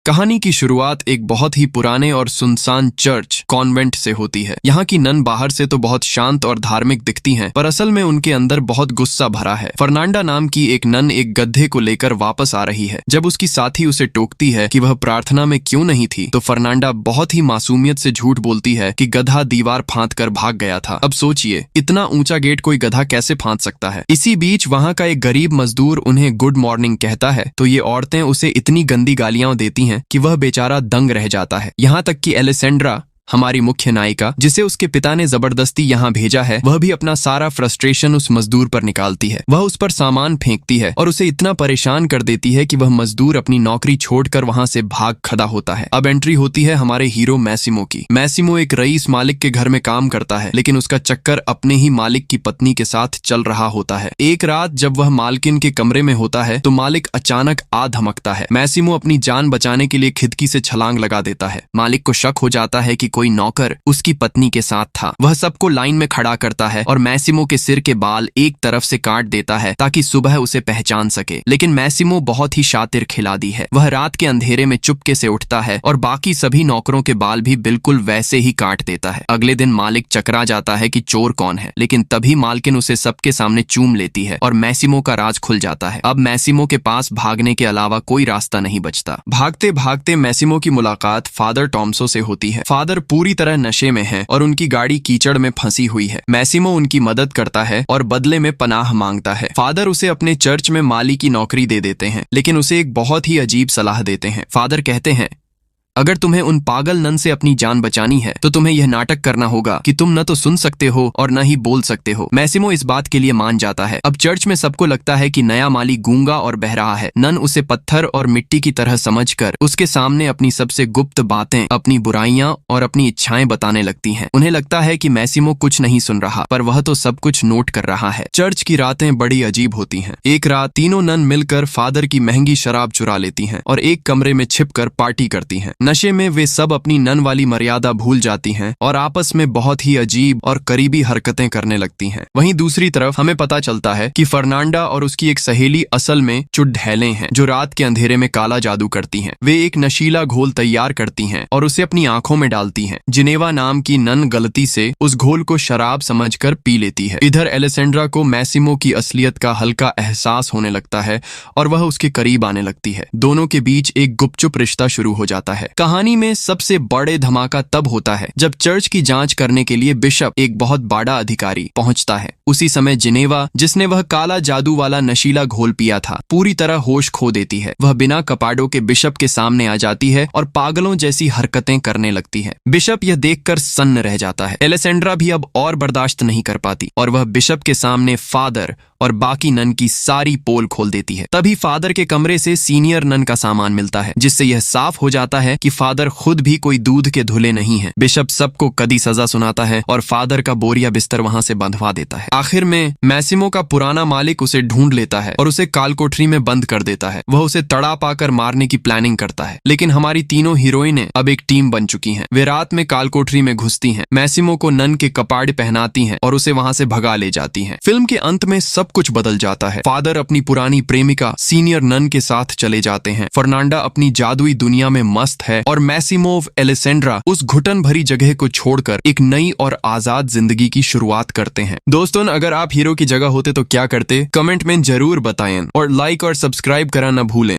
कहानी की शुरुआत एक बहुत ही पुराने और सुनसान चर्च कॉन्वेंट से होती है। यहाँ की नन बाहर से तो बहुत शांत और धार्मिक दिखती हैं, पर असल में उनके अंदर बहुत गुस्सा भरा है। फर्नांडा नाम की एक नन एक गधे को लेकर वापस आ रही है। जब उसकी साथी उसे टोकती है कि वह प्रार्थना में क्यों नहीं थी, तो फर्नांडा बहुत ही मासूमियत से झूठ बोलती है कि गधा दीवार फांद कर भाग गया था। अब सोचिए, इतना ऊंचा गेट कोई गधा कैसे फांद सकता है। इसी बीच वहाँ का एक गरीब मजदूर उन्हें गुड मॉर्निंग कहता है, तो ये औरतें उसे इतनी गंदी गालियां देती हैं कि वह बेचारा दंग रह जाता है। यहाँ तक कि एलेसेंड्रा, हमारी मुख्य नायिका, जिसे उसके पिता ने जबरदस्ती यहाँ भेजा है, वह भी अपना सारा फ्रस्ट्रेशन उस मजदूर पर निकालती है। वह उस पर सामान फेंकती है और उसे इतना परेशान कर देती है कि वह मजदूर अपनी नौकरी छोड़कर वहां से भाग खड़ा होता है। अब एंट्री होती है हमारे हीरो मैसिमो की। मैसिमो एक रईस मालिक के घर में काम करता है, लेकिन उसका चक्कर अपने ही मालिक की पत्नी के साथ चल रहा होता है। एक रात जब वह मालकिन के कमरे में होता है, तो मालिक अचानक आ धमकता है। मैसिमो अपनी जान बचाने के लिए खिड़की से छलांग लगा देता है। मालिक को शक हो जाता है कि कोई नौकर उसकी पत्नी के साथ था। वह सबको लाइन में खड़ा करता है और मैसिमो के सिर के बाल एक तरफ से काट देता है ताकि सुबह उसे पहचान सके। लेकिन मैसिमो बहुत ही शातिर खिलाड़ी है। वह रात के अंधेरे में चुपके से उठता है और बाकी सभी नौकरों के बाल भी बिल्कुल वैसे ही काट देता है। अगले दिन मालिक चकरा जाता है कि चोर कौन है, लेकिन तभी मालकिन उसे सबके सामने चूम लेती है और मैसिमो का राज खुल जाता है। अब मैसिमो के पास भागने के अलावा कोई रास्ता नहीं बचता। भागते भागते मैसिमो की मुलाकात फादर टॉम्सो से होती है। फादर पूरी तरह नशे में है और उनकी गाड़ी कीचड़ में फंसी हुई है। मैसिमो उनकी मदद करता है और बदले में पनाह मांगता है। फादर उसे अपने चर्च में माली की नौकरी दे देते हैं, लेकिन उसे एक बहुत ही अजीब सलाह देते हैं। फादर कहते हैं, अगर तुम्हें उन पागल नन से अपनी जान बचानी है तो तुम्हें यह नाटक करना होगा कि तुम न तो सुन सकते हो और न ही बोल सकते हो। मैसिमो इस बात के लिए मान जाता है। अब चर्च में सबको लगता है कि नया माली गूंगा और बह रहा है। नन उसे पत्थर और मिट्टी की तरह समझकर उसके सामने अपनी सबसे गुप्त बातें, अपनी बुराइयां और अपनी इच्छाएं बताने लगती हैं। उन्हें लगता है कि मैसिमो कुछ नहीं सुन रहा, पर वह तो सब कुछ नोट कर रहा है। चर्च की रातें बड़ी अजीब होती हैं। एक रात तीनों नन मिलकर फादर की महंगी शराब चुरा लेती हैं और एक कमरे में छिपकर पार्टी करती हैं। नशे में वे सब अपनी नन वाली मर्यादा भूल जाती हैं और आपस में बहुत ही अजीब और करीबी हरकतें करने लगती हैं। वहीं दूसरी तरफ हमें पता चलता है कि फर्नांडा और उसकी एक सहेली असल में चुड़ैलें हैं, जो रात के अंधेरे में काला जादू करती हैं। वे एक नशीला घोल तैयार करती हैं और उसे अपनी आंखों में डालती हैं। जिनेवा नाम की नन गलती से उस घोल को शराब समझकर पी लेती है। इधर एलेसेंड्रा को मैसिमो की असलियत का हल्का एहसास होने लगता है और वह उसके करीब आने लगती है। दोनों के बीच एक गुपचुप रिश्ता शुरू हो जाता है। कहानी में सबसे बड़े धमाका तब होता है जब चर्च की जांच करने के लिए बिशप, एक बहुत बड़ा अधिकारी, पहुंचता है। उसी समय जिनेवा, जिसने वह काला जादू वाला नशीला घोल पिया था, पूरी तरह होश खो देती है। वह बिना कपाड़ों के बिशप के सामने आ जाती है और पागलों जैसी हरकतें करने लगती है। बिशप यह देखकर सन्न रह जाता है। एलेसेंड्रा भी अब और बर्दाश्त नहीं कर पाती और वह बिशप के सामने फादर और बाकी नन की सारी पोल खोल देती है। तभी फादर के कमरे से सीनियर नन का सामान मिलता है, जिससे यह साफ हो जाता है कि फादर खुद भी कोई दूध के धुले नहीं है। बिशप सबको कड़ी सजा सुनाता है और फादर का बोरिया बिस्तर वहां से बंधवा देता है। आखिर में मैसिमो का पुराना मालिक उसे ढूंढ लेता है और उसे कालकोठरी में बंद कर देता है। वह उसे तड़ा पाकर मारने की प्लानिंग करता है, लेकिन हमारी तीनों हीरोइनें अब एक टीम बन चुकी हैं। वे रात में कालकोठरी में घुसती हैं, मैसिमो को नन के कपाड़ पहनाती हैं और उसे वहां से भगा ले जाती हैं। फिल्म के अंत में सब कुछ बदल जाता है। फादर अपनी पुरानी प्रेमिका सीनियर नन के साथ चले जाते हैं। फर्नांडा अपनी जादुई दुनिया में मस्त है और मैसिमो एलेसेंड्रा उस घुटन भरी जगह को छोड़कर एक नई और आजाद जिंदगी की शुरुआत करते हैं। दोस्तों, अगर आप हीरो की जगह होते तो क्या करते? कमेंट में जरूर बताएं और लाइक और सब्सक्राइब करना न भूलें।